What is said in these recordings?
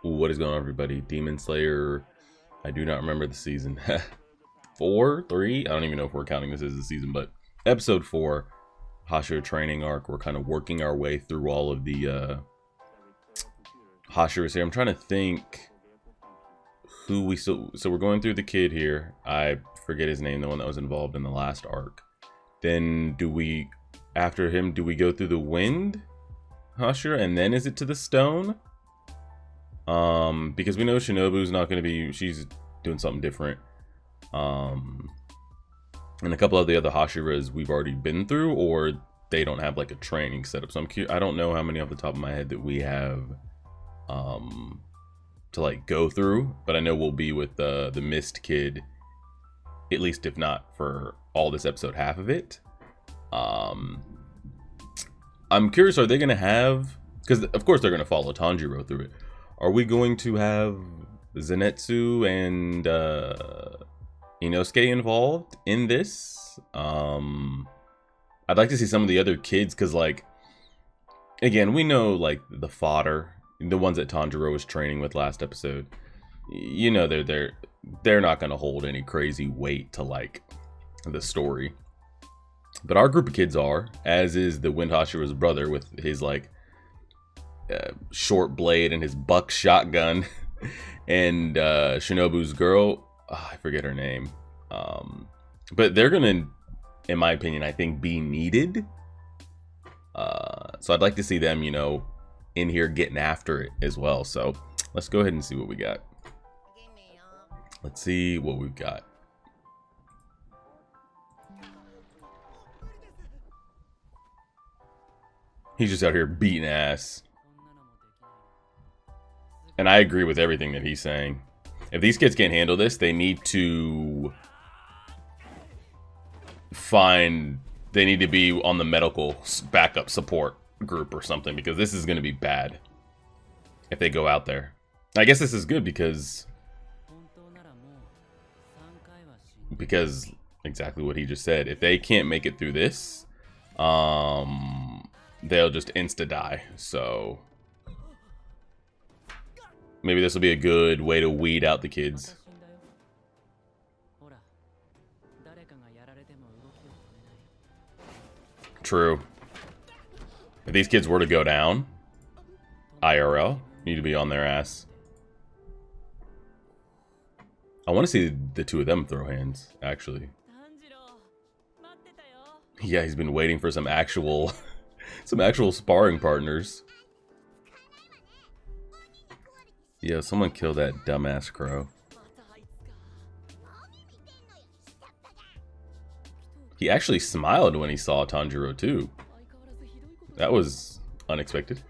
What is going on, everybody? Demon Slayer. I do not remember the season. 4, 3. I don't even know if we're counting this as a season, but episode 4, Hashira training arc. We're kind of working our way through all of the Hashiras here. I'm trying to think who we so we're going through the kid here. I forget his name, the one that was involved in the last arc. Then after him, do we go through the wind Hashira, and then is it to the stone? Because we know Shinobu's not going to be, she's doing something different. And a couple of the other Hashiras we've already been through, or they don't have like a training setup. So I'm curious, I don't know how many off the top of my head that we have, to like go through, but I know we'll be with the Mist kid, at least if not for all this episode, half of it. I'm curious, are they going to have, because of course they're going to follow Tanjiro through it. Are we going to have Zenitsu and Inosuke involved in this? I'd like to see some of the other kids, because like, again, we know like the fodder, the ones that Tanjiro was training with last episode. You know, they're not going to hold any crazy weight to like the story. But our group of kids are, as is the Wind Hashira's brother with his like short blade and his buck shotgun, and Shinobu's girl, I forget her name, but they're gonna, in my opinion, I think be needed, so I'd like to see them, you know, in here getting after it as well. So let's go ahead and see what we got. Let's see what we've got. He's just out here beating ass. And I agree with everything that he's saying. If these kids can't handle this, they need to be on the medical backup support group or something, because this is going to be bad if they go out there. I guess this is good because exactly what he just said. If they can't make it through this, they'll just insta die. So maybe this will be a good way to weed out the kids. True. If these kids were to go down, IRL, need to be on their ass. I want to see the two of them throw hands, actually. Yeah, he's been waiting for some actual sparring partners. Yeah, someone kill that dumbass crow. He actually smiled when he saw Tanjiro too. That was unexpected.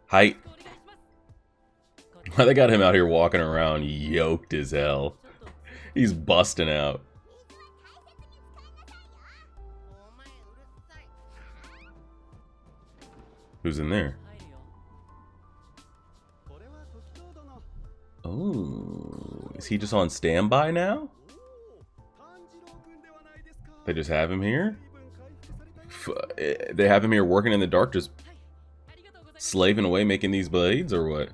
Height. Why they got him out here walking around yoked as hell? He's busting out. Who's in there? Oh, is he just on standby now? They just have him here? They have him here working in the dark, just slaving away making these blades, or what?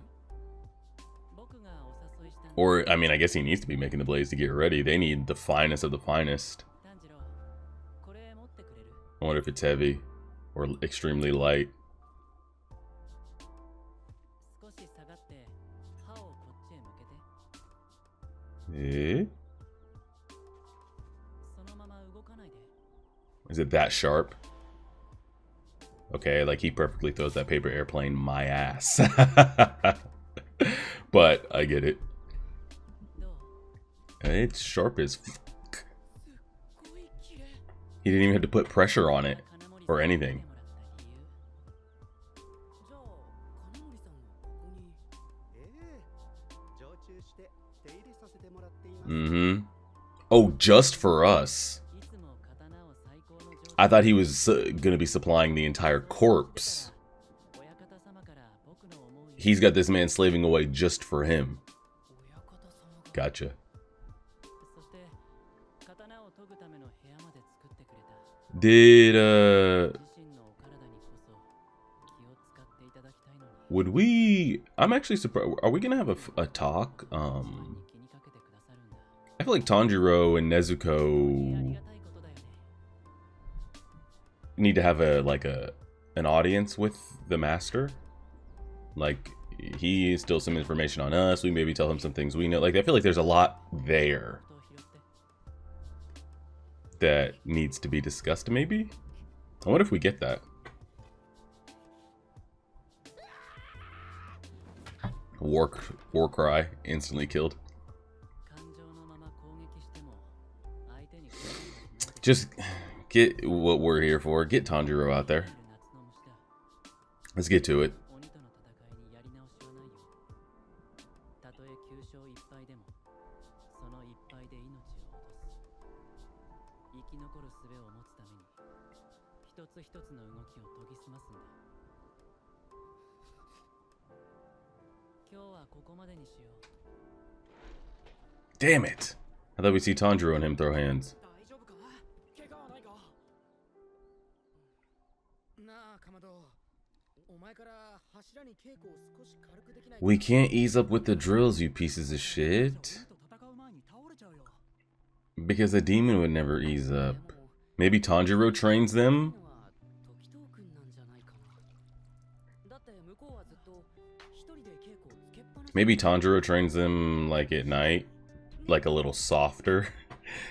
Or, I mean, I guess he needs to be making the blades to get ready. They need the finest of the finest. I wonder if it's heavy or extremely light. Eh? Is it that sharp? Okay, like he perfectly throws that paper airplane my ass. But I get it. It's sharp as fuck. He didn't even have to put pressure on it or anything. Mm-hmm. Oh, just for us. I thought he was gonna be supplying the entire corpse. He's got this man slaving away just for him. Gotcha. Did would we? I'm actually surprised. Are we gonna have a talk? I feel like Tanjiro and Nezuko need to have an audience with the master. Like, he instills some information on us. We maybe tell him some things we know. Like, I feel like there's a lot there that needs to be discussed. Maybe. I wonder if we get that. War cry, instantly killed. Just get what we're here for. Get Tanjiro out there. Let's get to it. Damn it! I thought we'd see Tanjiro and him throw hands. We can't ease up with the drills, you pieces of shit. Because the demon would never ease up. Maybe Tanjiro trains them? Maybe Tanjiro trains them like at night, like a little softer,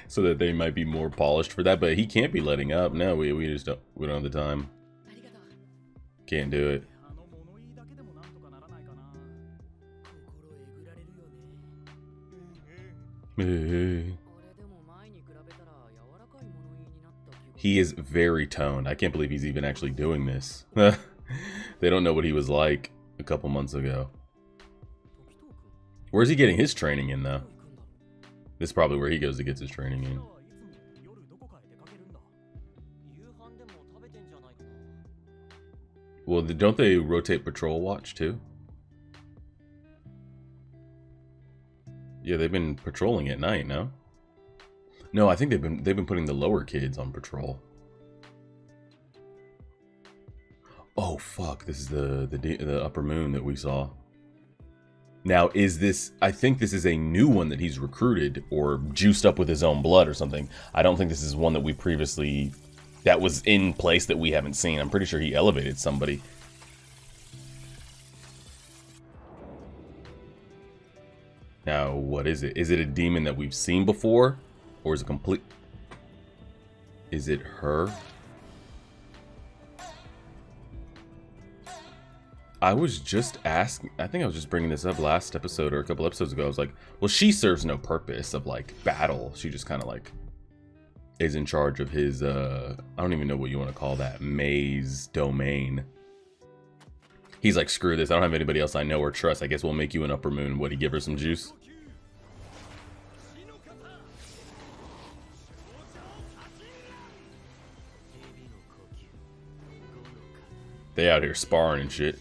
so that they might be more polished for that. But he can't be letting up. No, we just don't. We don't have the time. Can't do it. He is very toned. I can't believe he's even actually doing this. They don't know what he was like a couple months ago. Where's he getting his training in, though? This is probably where he goes to get his training in. Well, don't they rotate patrol watch, too? Yeah, they've been patrolling at night, no? No, I think they've been putting the lower kids on patrol. Oh fuck! This is the upper moon that we saw. Now, is this? I think this is a new one that he's recruited or juiced up with his own blood or something. I don't think this is one that we previously that was in place that we haven't seen. I'm pretty sure he elevated somebody. Now, what is it? Is it a demon that we've seen before? Or is it complete? Is it her? I was just asking, I think I was just bringing this up last episode or a couple episodes ago. I was like, well, she serves no purpose of like battle. She just kind of like is in charge of his, I don't even know what you want to call that, maze domain. He's like, screw this. I don't have anybody else I know or trust. I guess we'll make you an upper moon. What, he give her some juice? They out here sparring and shit.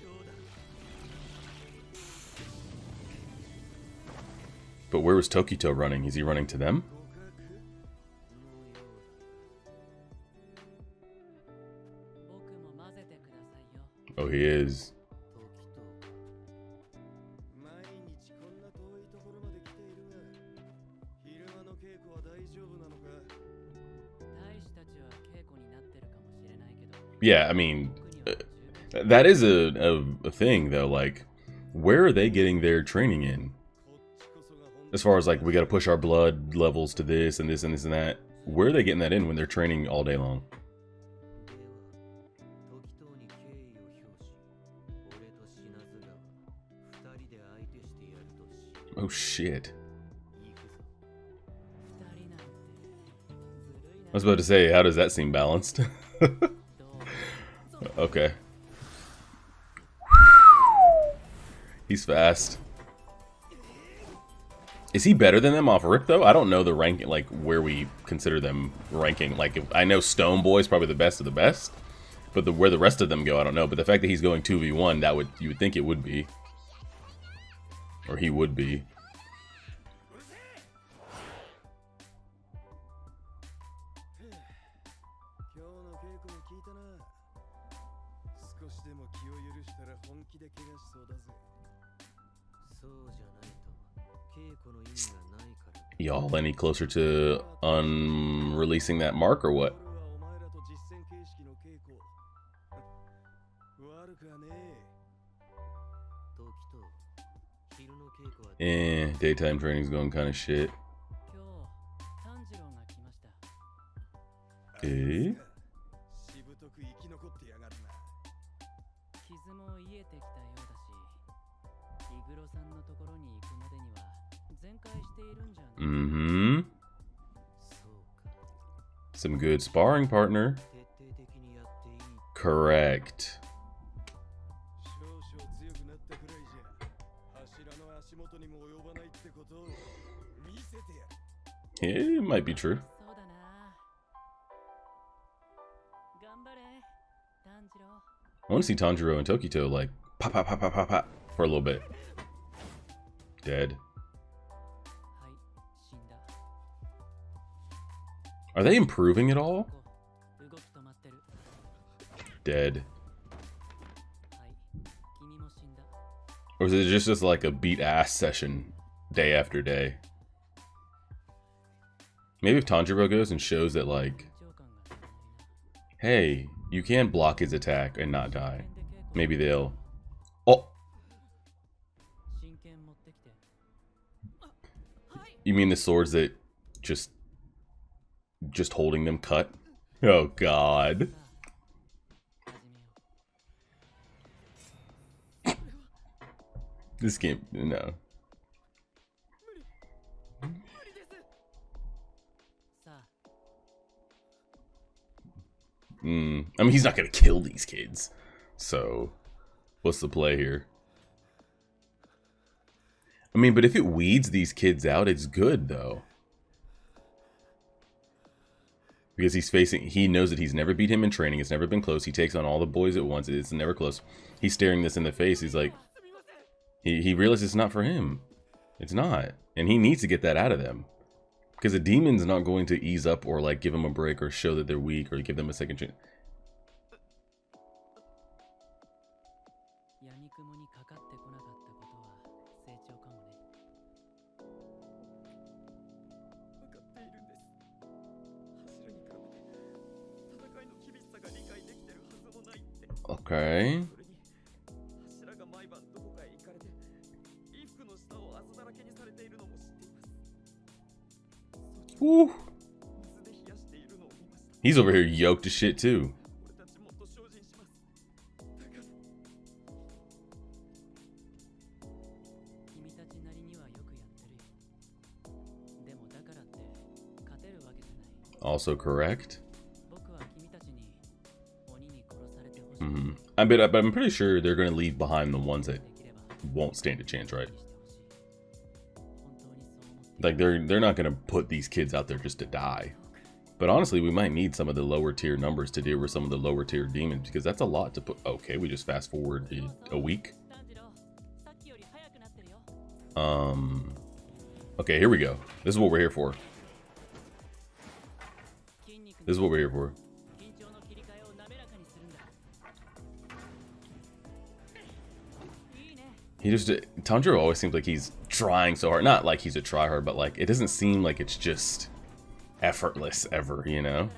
But where was Tokito running? Is he running to them? Oh, he is. Yeah, I mean, that is a thing, though. Like, where are they getting their training in? As far as, like, we got to push our blood levels to this and this and this and that. Where are they getting that in when they're training all day long? Oh, shit. I was about to say, how does that seem balanced? Okay. He's fast. Is he better than them off rip, though? I don't know the ranking, like, where we consider them ranking. Like, I know Stone Boy's probably the best of the best, but where the rest of them go, I don't know. But the fact that he's going 2v1, you would think it would be. Or he would be. Y'all any closer to releasing that mark or what? Daytime training's going kind of shit. Eh? Mm-hmm. Some good sparring partner. Correct. It might be true. I want to see Tanjiro and Tokito like pop, pop, pop, pop, pop, pop for a little bit. Dead. Are they improving at all? Dead. Or is it just like a beat ass session day after day? Maybe if Tanjiro goes and shows that like, hey, you can block his attack and not die. Maybe they'll... Oh! You mean the swords that just holding them cut? Oh god. This game, no. I mean, he's not gonna kill these kids. So, what's the play here? I mean, but if it weeds these kids out, it's good, though. Because he knows that he's never beat him in training. It's never been close. He takes on all the boys at once. It's never close. He's staring this in the face. He's like, he realizes it's not for him. It's not. And he needs to get that out of them. Because a demon's not going to ease up or like give them a break or show that they're weak or give them a second chance. Okay. Woo. He's over here yoked to shit too. Also correct. But I'm pretty sure they're going to leave behind the ones that won't stand a chance, right? Like they're not going to put these kids out there just to die. But honestly, we might need some of the lower tier numbers to deal with some of the lower tier demons because that's a lot to put. Okay, we just fast forward a week. Okay, here we go. This is what we're here for. This is what we're here for. Tanjiro always seems like he's trying so hard. Not like he's a tryhard, but like it doesn't seem like it's just effortless ever, you know?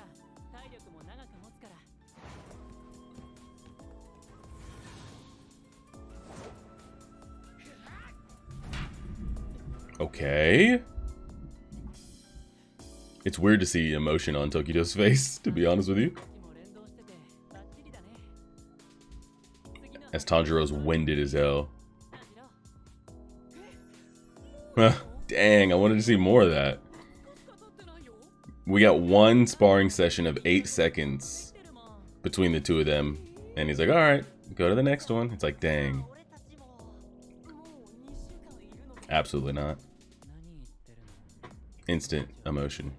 Okay. It's weird to see emotion on Tokito's face, to be honest with you. As Tanjiro's winded as hell. Dang, I wanted to see more of that. We got one sparring session of 8 seconds between the two of them. And he's like, alright, go to the next one. It's like, dang. Absolutely not. Instant emotion.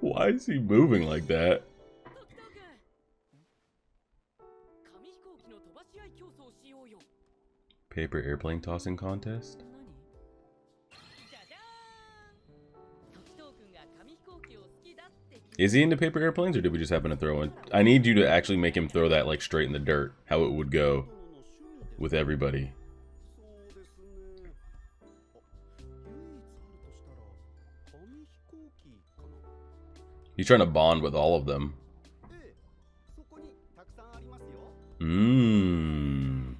Why is he moving like that? Paper airplane tossing contest? Is he into paper airplanes, or did we just happen to throw in? I need you to actually make him throw that like straight in the dirt. How it would go with everybody. He's trying to bond with all of them. Mmm.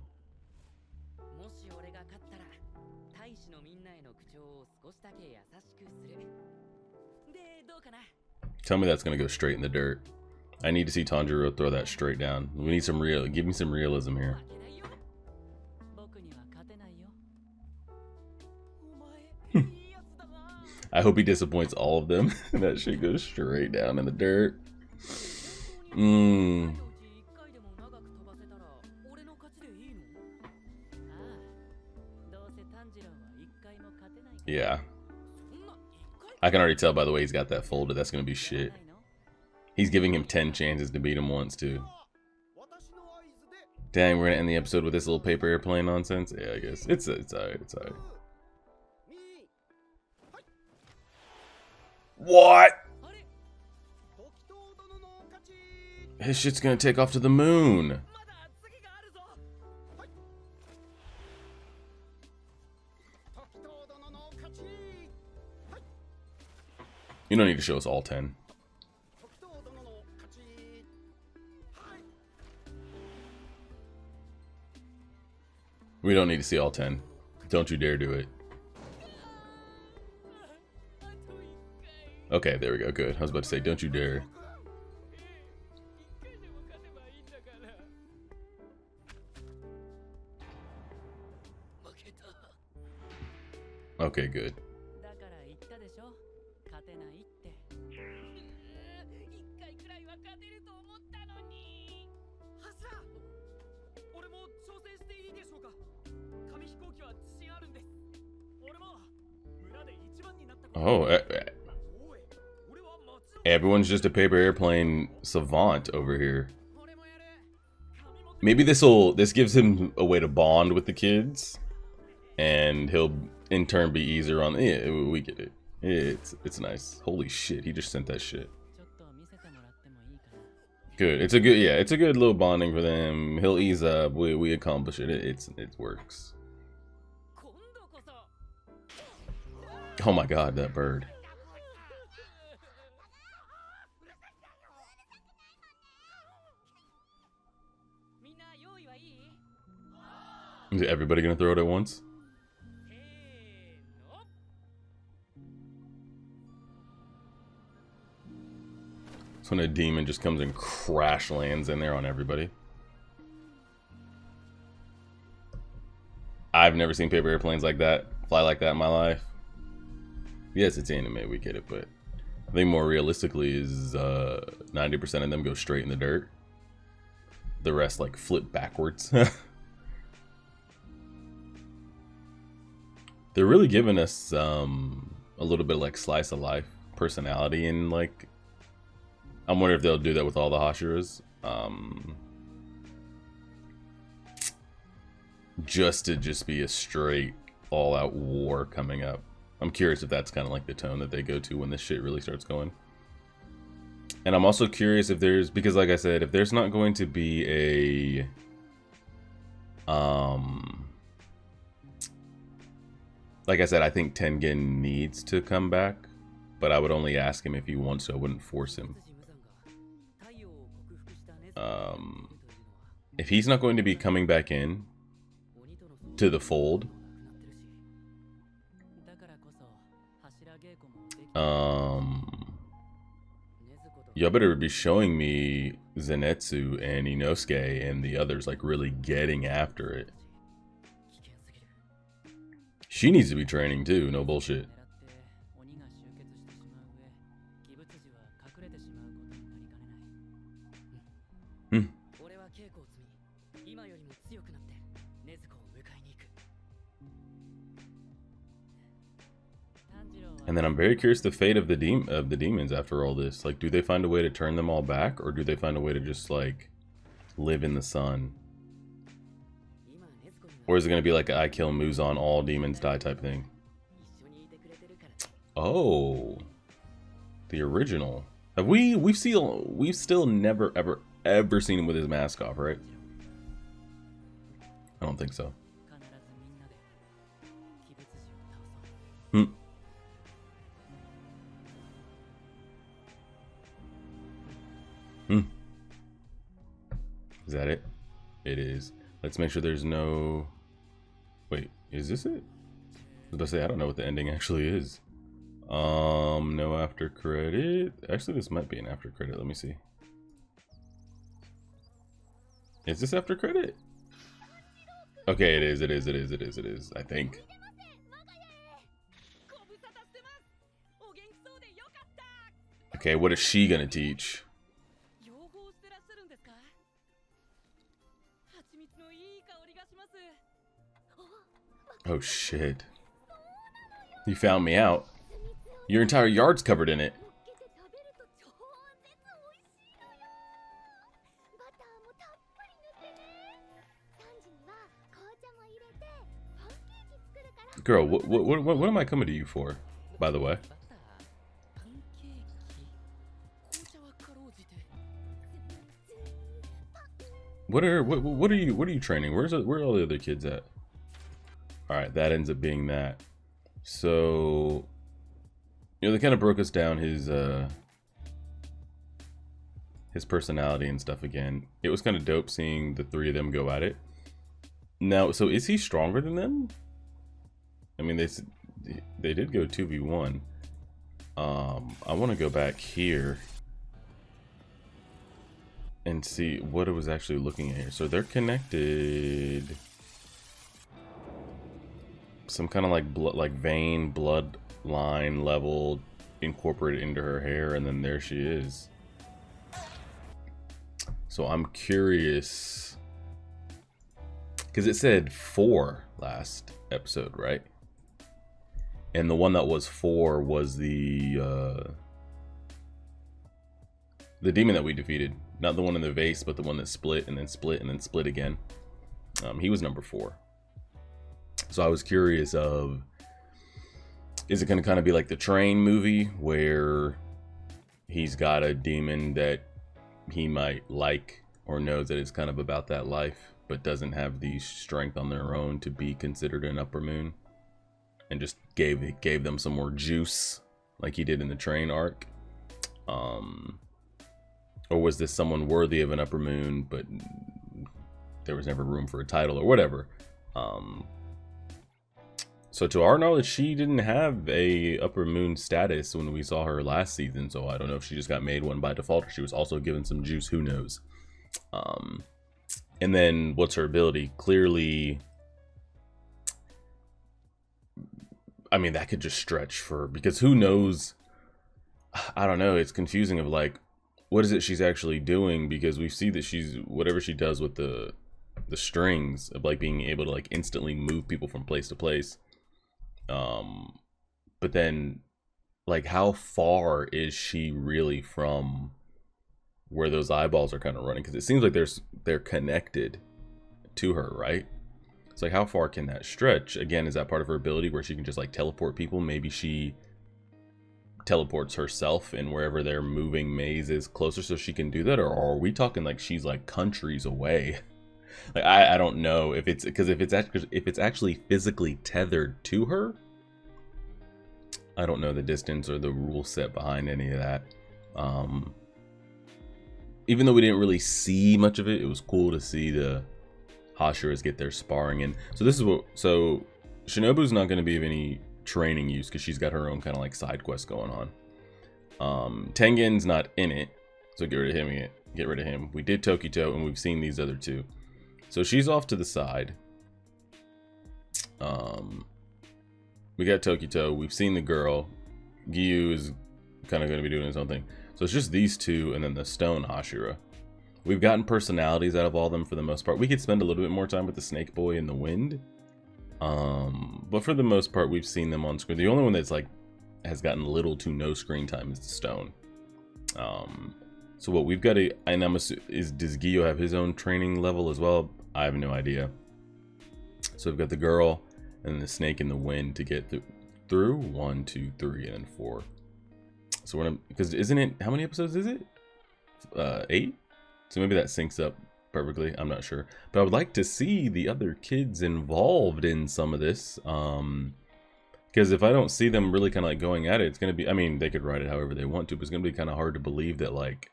Tell me that's gonna go straight in the dirt. I need to see Tanjiro throw that straight down. We need some real. Give me some realism here. I hope he disappoints all of them. That shit goes straight down in the dirt. Mmm. Yeah. I can already tell by the way he's got that folded. That's going to be shit. He's giving him 10 chances to beat him once, too. Dang, we're going to end the episode with this little paper airplane nonsense? Yeah, I guess. It's alright. It's alright. What? His shit's going to take off to the moon. You don't need to show us all 10. We don't need to see all 10. Don't you dare do it. Okay, there we go. Good. I was about to say, don't you dare. Okay, good. Oh, everyone's just a paper airplane savant over here. Maybe this gives him a way to bond with the kids, and he'll in turn be easier on. Yeah, we get it. It's nice. Holy shit, he just sent that shit. Good. It's a good little bonding for them. He'll ease up. We accomplish it. It works. Oh my god, that bird. Is everybody gonna throw it at once? So when a demon just comes and crash lands in there on everybody. I've never seen paper airplanes like that, fly like that in my life. Yes, it's anime, we get it, but I think more realistically is 90% of them go straight in the dirt. The rest like flip backwards. They're really giving us a little bit of like slice of life personality, and like I'm wondering if they'll do that with all the Hashiras. Just to be a straight all out war coming up. I'm curious if that's kind of like the tone that they go to when this shit really starts going. And I'm also curious if there's, because like I said, if there's not going to be a like I said, I think Tengen needs to come back, but I would only ask him if he wants to. I wouldn't force him. If he's not going to be coming back in to the fold, y'all better be showing me Zenitsu and Inosuke and the others like really getting after it. She needs to be training too, no bullshit. And then I'm very curious the fate of the demons after all this. Like, do they find a way to turn them all back, or do they find a way to just like live in the sun? Or is it going to be like I kill Muzan, all demons die type thing? Oh. The original. Have we've still never ever seen him with his mask off, right? I don't think so. Hmm. Hmm. Is that it? It is. Let's make sure there's no... Wait, is this it? I was about to say, I don't know what the ending actually is. No after credit. Actually, this might be an after credit. Let me see. Is this after credit? Okay, it is, I think. Okay, what is she gonna teach? Oh shit. You found me out. Your entire yard's covered in it. Girl, what am I coming to you for, by the way? What are you training? Where are all the other kids at? All right, that ends up being that. So, you know, they kind of broke us down his personality and stuff again. It was kind of dope seeing the three of them go at it. Now, so is he stronger than them? I mean, they did go 2v1. I want to go back here and see what it was actually looking at here. So they're connected. Some kind of like vein, bloodline level incorporated into her hair, and then there she is. So I'm curious, because it said 4 last episode, right? And the one that was 4 was the demon that we defeated. Not the one in the vase, but the one that split and then split and then split again. He was number 4. So I was curious of, is it going to kind of be like the Train movie where he's got a demon that he might like or knows that it's kind of about that life, but doesn't have the strength on their own to be considered an upper moon, and just gave them some more juice like he did in the Train arc? Or was this someone worthy of an upper moon, but there was never room for a title or whatever? So to our knowledge, she didn't have a upper moon status when we saw her last season. So I don't know if she just got made one by default, or she was also given some juice. Who knows? And then what's her ability? Clearly, I mean, that could just stretch for, because who knows? I don't know. It's confusing of like, what is it she's actually doing? Because we see that she's, whatever she does with the strings of like being able to like instantly move people from place to place. But then like, how far is she really from where those eyeballs are kind of running? Because it seems like they're connected to her, right? It's like, how far can that stretch? Again, is that part of her ability where she can just like teleport people? Maybe she teleports herself, and wherever their moving maze is closer, so she can do that. Or are we talking like she's like countries away? Like, I don't know if it's, because if it's actually physically tethered to her, I don't know the distance or the rule set behind any of that. Even though we didn't really see much of it, it was cool to see the Hashiras get their sparring in. So this is what, so Shinobu's not going to be of any training use because she's got her own kind of like side quest going on. Tengen's not in it, so get rid of him. We did Tokito, and we've seen these other two. So she's off to the side. We got Tokito. We've seen the girl. Giyu is kind of going to be doing his own thing. So it's just these two, and then the stone Hashira. We've gotten personalities out of all of them for the most part. We could spend a little bit more time with the snake boy and the wind. But for the most part, we've seen them on screen. The only one that's like has gotten little to no screen time is the stone. So what we've got to, and does Giyu have his own training level as well? I have no idea. So we've got the girl and the snake and the wind to get through 1, 2, 3, and then 4. So we're because isn't it, how many episodes is it? 8? So maybe that syncs up perfectly. I'm not sure. But I would like to see the other kids involved in some of this. Because if I don't see them really kind of like going at it, it's going to be, I mean, they could write it however they want to, but it's going to be kind of hard to believe that like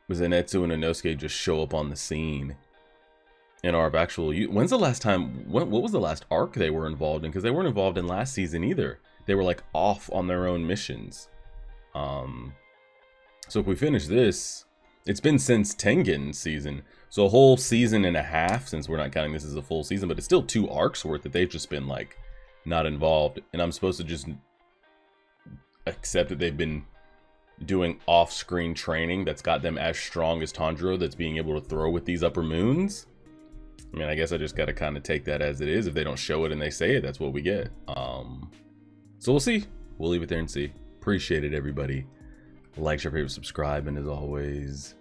Zenitsu and Inosuke just show up on the scene in our actual, when's the last time, what was the last arc they were involved in? Because they weren't involved in last season either. They were like off on their own missions. So if we finish this, it's been since Tengen's season. So a whole season and a half, since we're not counting this as a full season, but it's still 2 arcs worth that they've just been like not involved. And I'm supposed to just accept that they've been doing off-screen training that's got them as strong as Tanjiro, that's being able to throw with these upper moons. I mean, I guess I just got to kind of take that as it is. If they don't show it and they say it, that's what we get. So we'll see. We'll leave it there and see. Appreciate it, everybody. Like, share, favorite, subscribe, and as always,